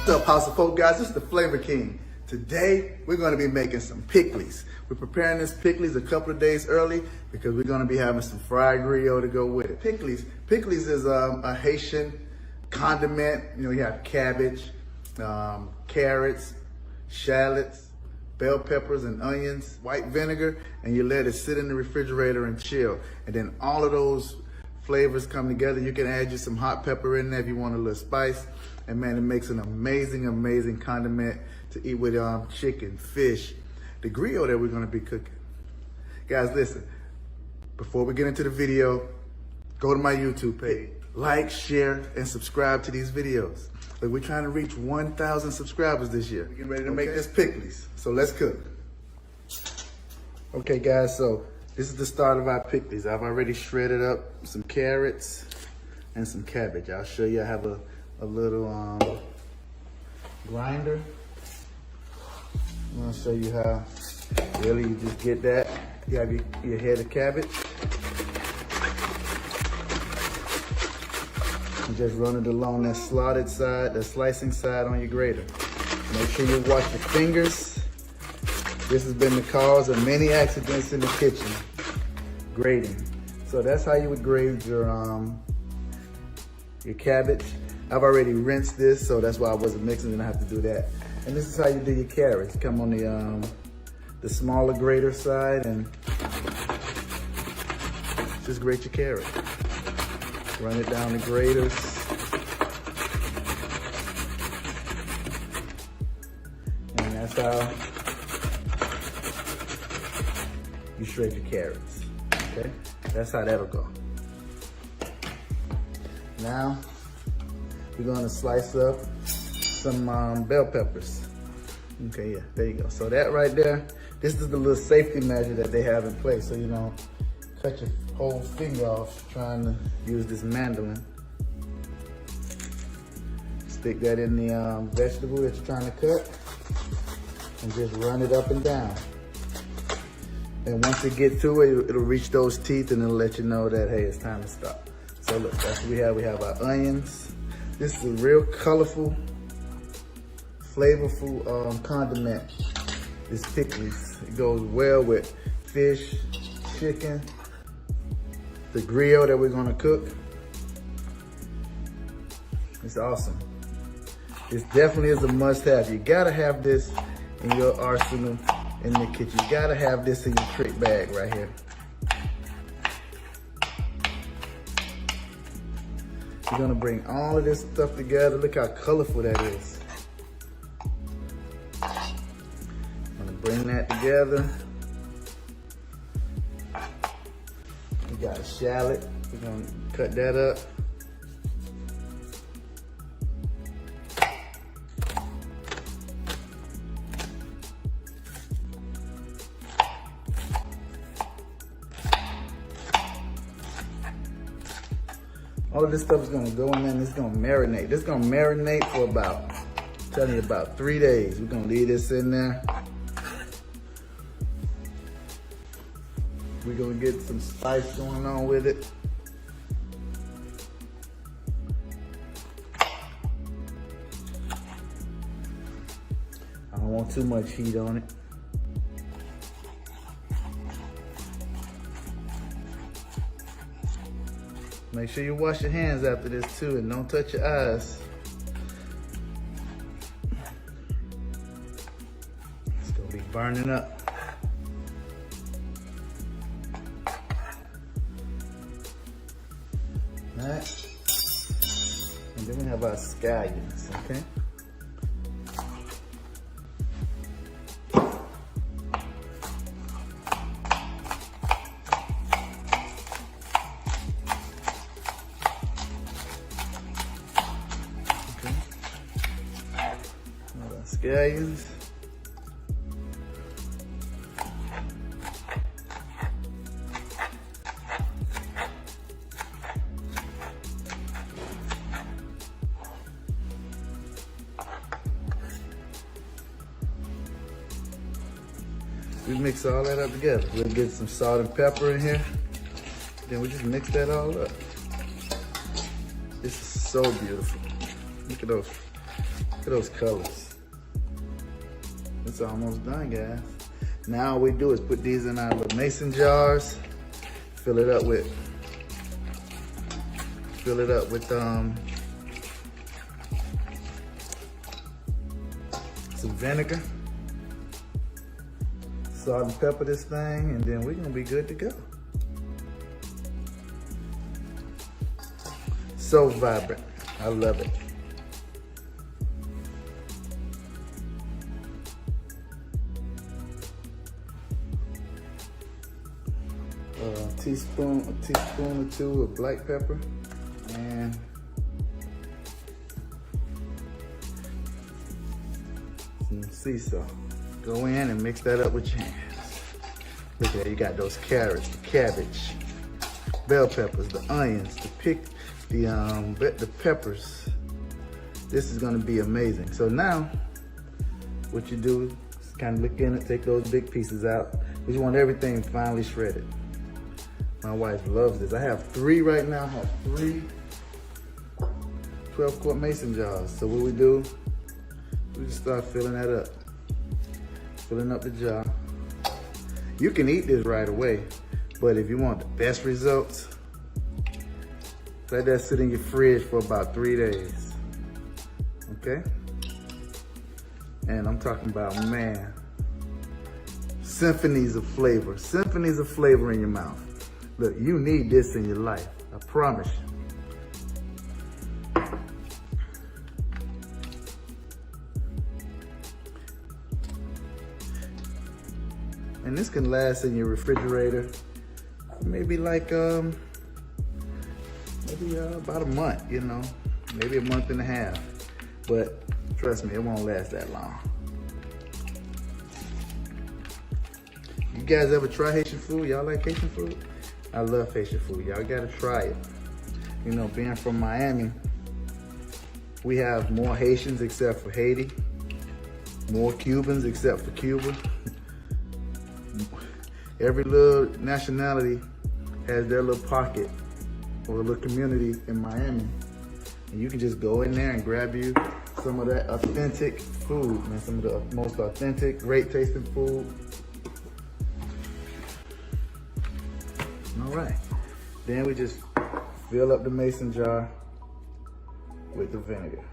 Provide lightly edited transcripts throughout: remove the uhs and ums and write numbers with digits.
What's up, House of Folk guys? This is the Flavor King. Today, we're gonna be making some pikliz. We're preparing this pikliz a couple of days early because we're gonna be having some fried griot to go with it. Pikliz is a Haitian condiment. You know, you have cabbage, carrots, shallots, bell peppers and onions, white vinegar, and you let it sit in the refrigerator and chill. And then all of those flavors come together. You can add just some hot pepper in there if you want a little spice. And man, it makes an amazing, amazing condiment to eat with chicken, fish, the griot that we're gonna be cooking. Guys, listen, before we get into the video, go to my YouTube page, like, share, and subscribe to these videos. But we're trying to reach 1,000 subscribers this year. We're getting ready to make this pikliz, so let's cook. Okay guys, so this is the start of our pikliz. I've already shredded up some carrots and some cabbage. I'll show you. I have a little grinder. I'm gonna show you how really you just get that. You have your head of cabbage. You just run it along that slotted side, the slicing side on your grater. Make sure you wash your fingers. This has been the cause of many accidents in the kitchen, grating. So that's how you would grate your cabbage. I've already rinsed this, so that's why I wasn't mixing, and I have to do that. And this is how you do your carrots. Come on the smaller grater side and just grate your carrot. Run it down the graters. And that's how you shred your carrots, okay? That's how that'll go. Now, we're gonna slice up some bell peppers. Okay, yeah, there you go. So that right there, this is the little safety measure that they have in place. So you don't cut your whole finger off trying to use this mandolin. Stick that in the vegetable that you're trying to cut and just run it up and down. And once it gets to it, it'll reach those teeth and it'll let you know that, hey, it's time to stop. So look, that's what we have. We have our onions. This is a real colorful, flavorful condiment. This pikliz. It goes well with fish, chicken, the griot that we're gonna cook. It's awesome. This definitely is a must-have. You gotta have this in your arsenal in the kitchen. You gotta have this in your trick bag right here. You're gonna bring all of this stuff together. Look how colorful that is. I'm gonna bring that together. We got a shallot. We're gonna cut that up. All of this stuff is gonna go in there and it's gonna marinate. This is gonna marinate for about, I'm telling you, about 3 days. We're gonna leave this in there. We're gonna get some spice going on with it. I don't want too much heat on it. Make sure you wash your hands after this too, and don't touch your eyes. It's gonna be burning up. All right. And then we have our scallions, okay? Scallions. We mix all that up together. We'll get some salt and pepper in here. Then we just mix that all up. This is so beautiful. Look at those Look at those colors. It's almost done, guys. Now all we do is put these in our little mason jars, fill it up with some vinegar, salt and pepper this thing, and then we're gonna be good to go. So vibrant, I love it. A teaspoon or two of black pepper, and some sea salt. Go in and mix that up with your hands. Look at that, you got those carrots, the cabbage, bell peppers, the onions, the peppers. This is gonna be amazing. So now, what you do is kind of look in it, take those big pieces out. We just want everything finely shredded. My wife loves this. I have 3 right now. I have 3 12-quart mason jars. So what we do, we just start filling that up. Filling up the jar. You can eat this right away, but if you want the best results, let that sit in your fridge for about 3 days. Okay? And I'm talking about, man, symphonies of flavor in your mouth. Look, you need this in your life, I promise you. And this can last in your refrigerator, maybe like, about a month, you know, maybe a month and a half. But trust me, it won't last that long. You guys ever try Haitian food? Y'all like Haitian food? I love Haitian food. Y'all gotta try it. You know, being from Miami, we have more Haitians except for Haiti, more Cubans except for Cuba. Every little nationality has their little pocket or a little community in Miami. And you can just go in there and grab you some of that authentic food, man, some of the most authentic, great tasting food. All right, then we just fill up the mason jar with the vinegar.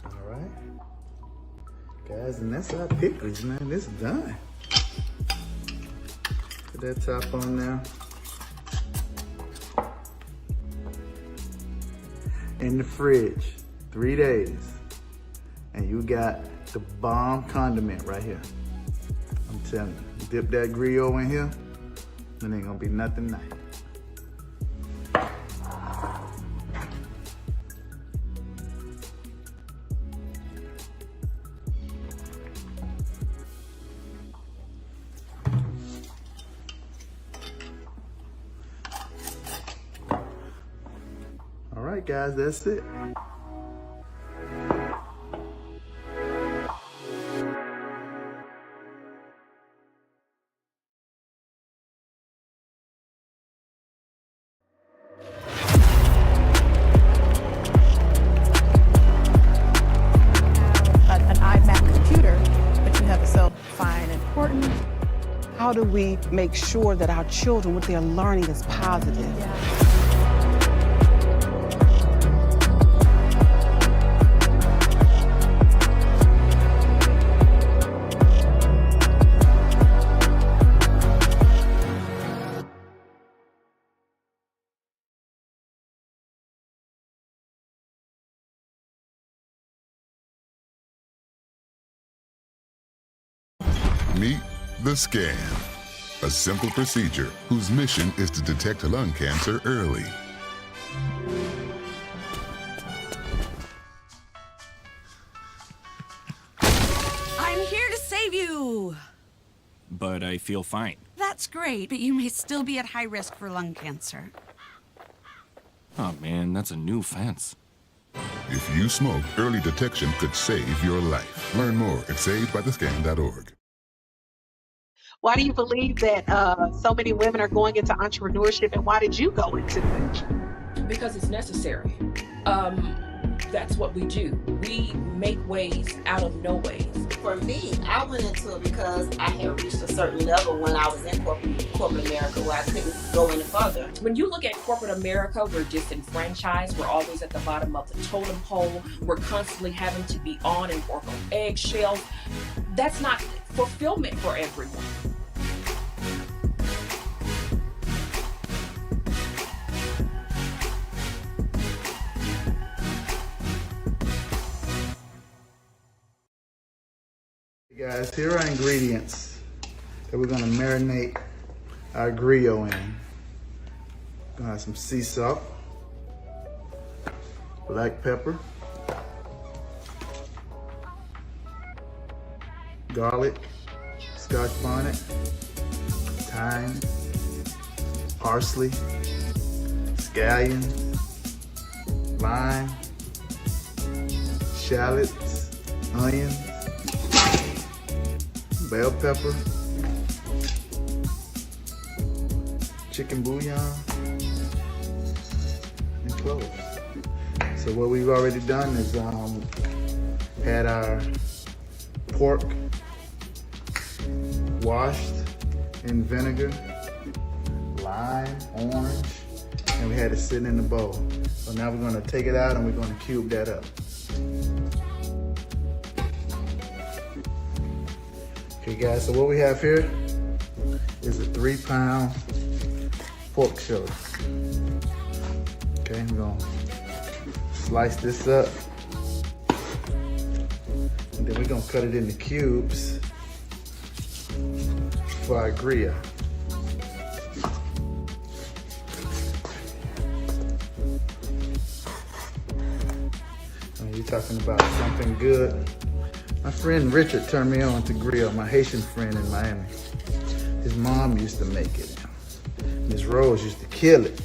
All right, guys, and that's our pickles, man. It's done. Put that top on now. In the fridge, 3 days, and you got the bomb condiment right here. I'm telling you, dip that Griot in here, and ain't gonna be nothing nice. All right, guys, that's it. How do we make sure that our children, what they're learning is positive? Meet the scan, a simple procedure whose mission is to detect lung cancer early. I'm here to save you. But I feel fine. That's great, but you may still be at high risk for lung cancer. Oh man, that's a new fence. If you smoke, early detection could save your life. Learn more at savedbythescan.org. Why do you believe that so many women are going into entrepreneurship, and why did you go into it? Because it's necessary. That's what we do. We make ways out of no ways. For me, I went into it because I had reached a certain level when I was in corporate America where I couldn't go any further. When you look at corporate America, we're disenfranchised. We're always at the bottom of the totem pole. We're constantly having to be on and work on eggshells. That's not fulfillment for everyone. Hey guys, here are ingredients that we're gonna marinate our griot in. Gonna have some sea salt, black pepper, garlic, scotch bonnet, thyme, parsley, scallions, lime, shallots, onions, bell pepper, chicken bouillon, and cloves. So what we've already done is had our pork washed in vinegar, lime, orange, and we had it sitting in the bowl. So now we're gonna take it out and we're gonna cube that up. Okay guys, so what we have here is a 3-pound pork shoulder. Okay, I'm gonna slice this up. And then we're gonna cut it into cubes for our griot. You're talking about something good. My friend Richard turned me on to Griot, my Haitian friend in Miami. His mom used to make it. Miss Rose used to kill it.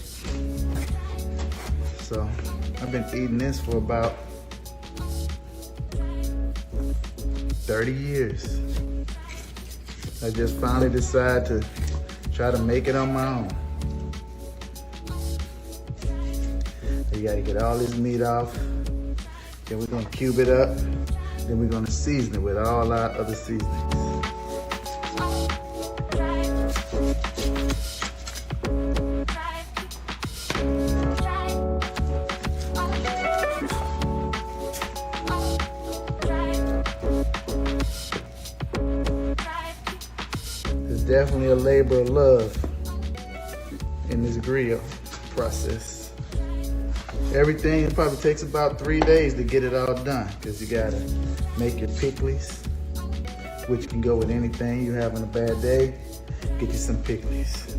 So I've been eating this for about 30 years. I just finally decided to try to make it on my own. You gotta get all this meat off. Then we're gonna cube it up. Then we're gonna season it with all our other seasonings. There's definitely a labor of love in this griot process. Everything, it probably takes about 3 days to get it all done because you gotta make your pikliz, which can go with anything. You having a bad day, get you some pikliz.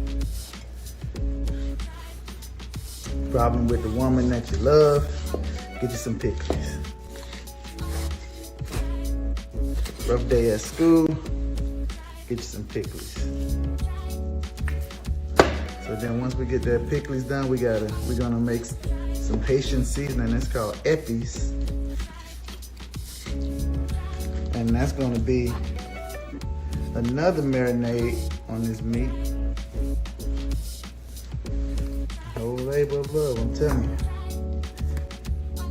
Problem with the woman that you love, get you some pikliz. Rough day at school, get you some pikliz. So then once we get that pikliz done, we're gonna make some Haitian seasoning. It's called EP8. And that's gonna be another marinade on this meat. A whole labor of love, I'm telling you.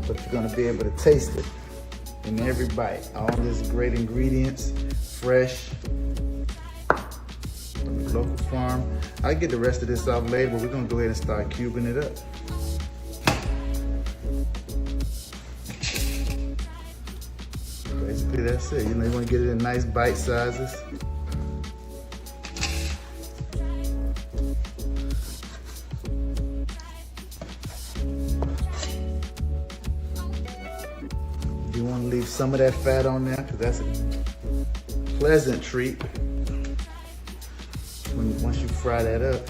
But you're gonna be able to taste it in every bite. All this great ingredients, fresh, from the local farm. I'll get the rest of this off later, but we're gonna go ahead and start cubing it up. Basically, that's it. You know, you want to get it in nice bite sizes. You want to leave some of that fat on there because that's a pleasant treat once you fry that up.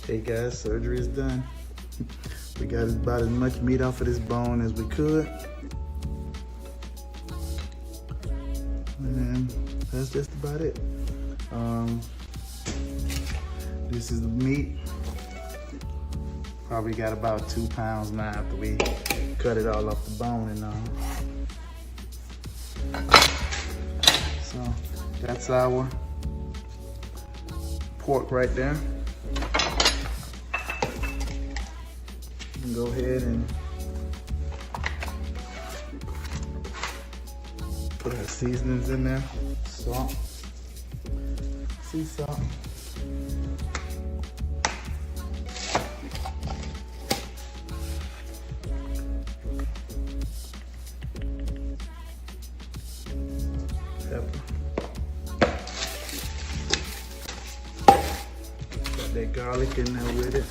Okay guys, surgery is done. We got about as much meat off of this bone as we could. And that's just about it. This is the meat. Probably got about 2 pounds now after we cut it all off the bone and all. So that's our pork right there. You can go ahead and put our seasonings in there. Salt, sea salt. Pepper. Got that garlic in there with it.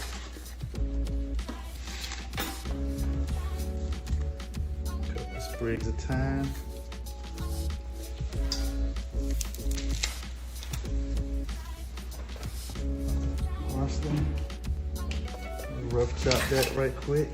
Couple sprigs of thyme. Parsley. Rough chop that right quick.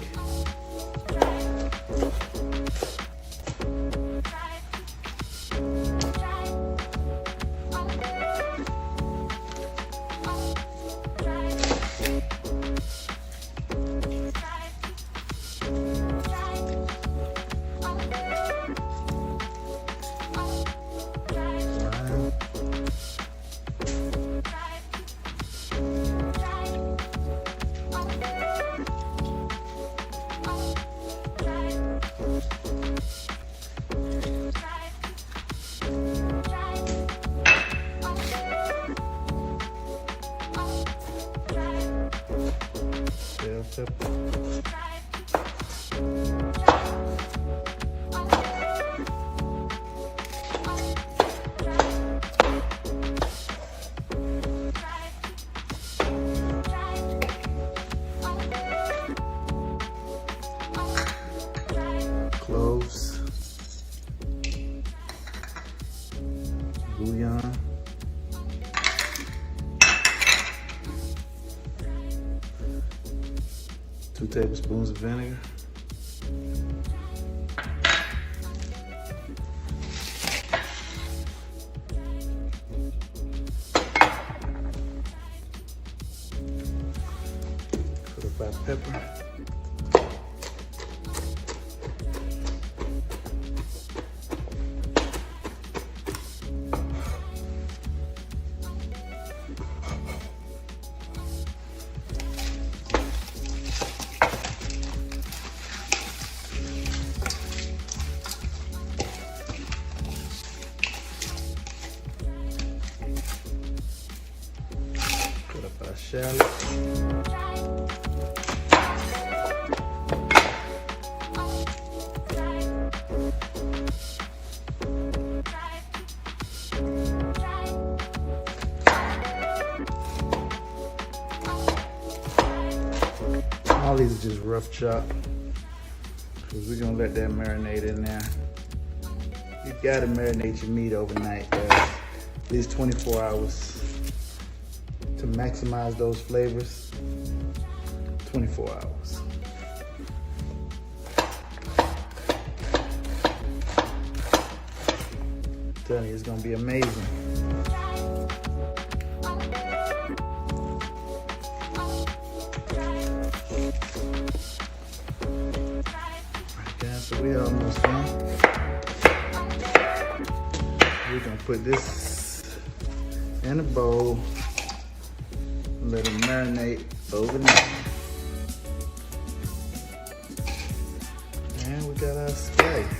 Pepper. Cloves. Bouillon. 2 tablespoons of vinegar. Put up our pepper. Our shallot. All these are just rough chop because we're gonna let that marinate in there. You gotta marinate your meat overnight, guys. At least 24 hours. To maximize those flavors, 24 hours. I'm telling you, it's gonna be amazing. Okay, so we almost done. We're gonna put this in a bowl. Let it marinate overnight. And we got our scallions.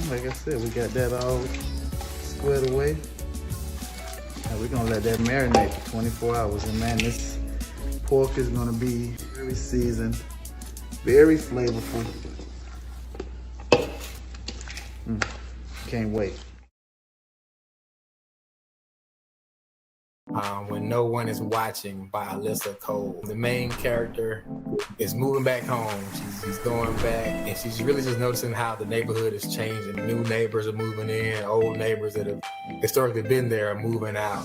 Like I said, we got that all squared away. Now we're gonna let that marinate for 24 hours. And man, this pork is gonna be very seasoned, very flavorful. Can't wait. When No One Is Watching by Alyssa Cole. The main character is moving back home. She's going back, and she's really just noticing how the neighborhood is changing. New neighbors are moving in, old neighbors that have historically been there are moving out.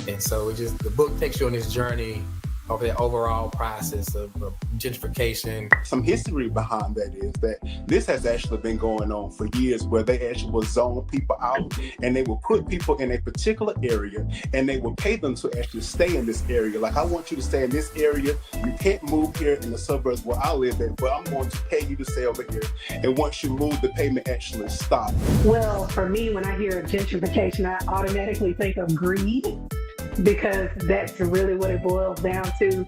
And so the book takes you on this journey of the overall process of gentrification. Some history behind that is that this has actually been going on for years, where they actually will zone people out, and they will put people in a particular area, and they will pay them to actually stay in this area. Like, I want you to stay in this area. You can't move here in the suburbs where I live at, but I'm going to pay you to stay over here. And once you move, the payment actually stops. Well, for me, when I hear gentrification, I automatically think of greed, because that's really what it boils down to.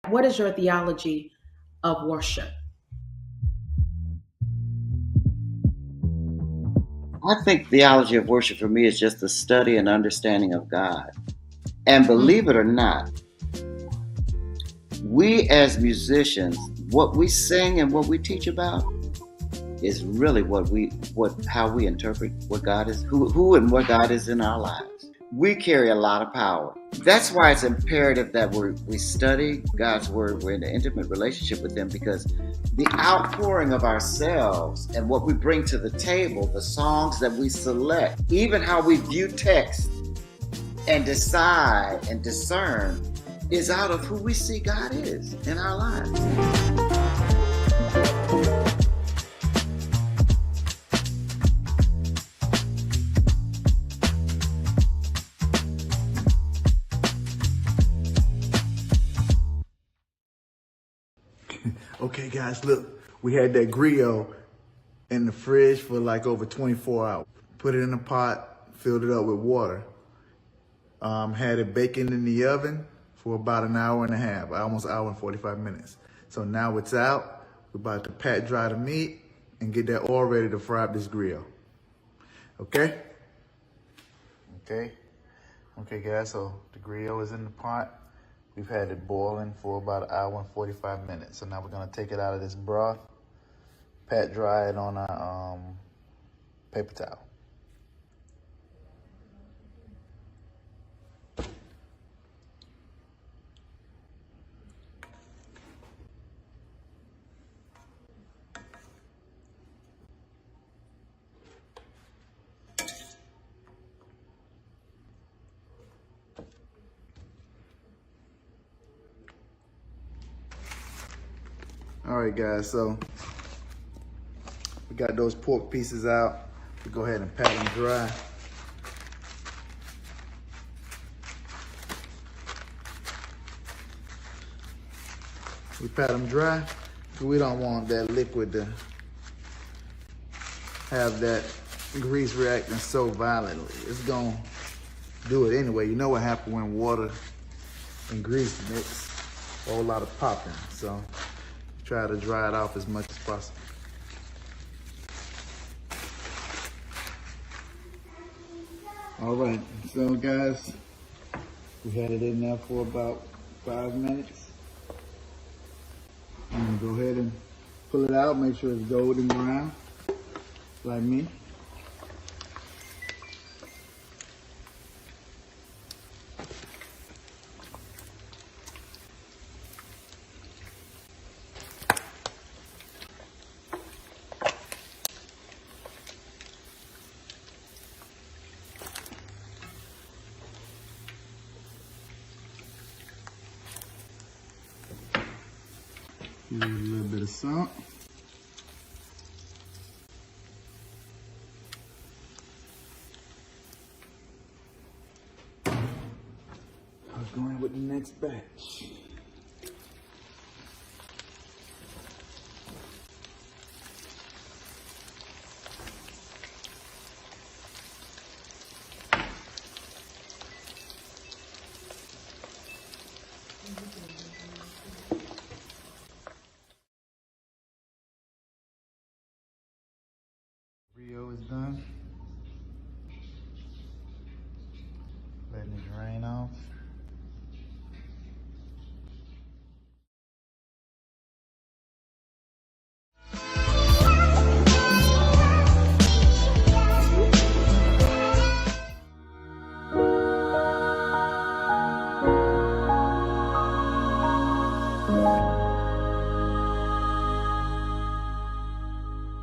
What is your theology of worship? I think theology of worship for me is just the study and understanding of God. And believe it or not, we as musicians, what we sing and what we teach about is really how we interpret what God is, who and what God is in our lives. We carry a lot of power. That's why it's imperative that we study God's word. We're in an intimate relationship with him, because the outpouring of ourselves and what we bring to the table, the songs that we select, even how we view text and decide and discern, is out of who we see God is in our lives. Okay, guys, look, we had that griot in the fridge for like over 24 hours. Put it in a pot, filled it up with water. Had it baking in the oven for about an hour and a half, almost an hour and 45 minutes. So now it's out. We're about to pat dry the meat and get that all ready to fry up this griot. Okay? Okay, guys, so the griot is in the pot. We've had it boiling for about an hour and 45 minutes. So now we're gonna take it out of this broth, pat dry it on our paper towel. All right, guys, so we got those pork pieces out. We go ahead and pat them dry. We pat them dry because we don't want that liquid to have that grease reacting so violently. It's gonna do it anyway. You know what happens when water and grease mix? A whole lot of popping. So try to dry it off as much as possible. All right, so guys, we had it in there for about 5 minutes. I'm gonna go ahead and pull it out, make sure it's golden brown, like me. Give it a little bit of salt. I'm going with the next batch. Griot is done.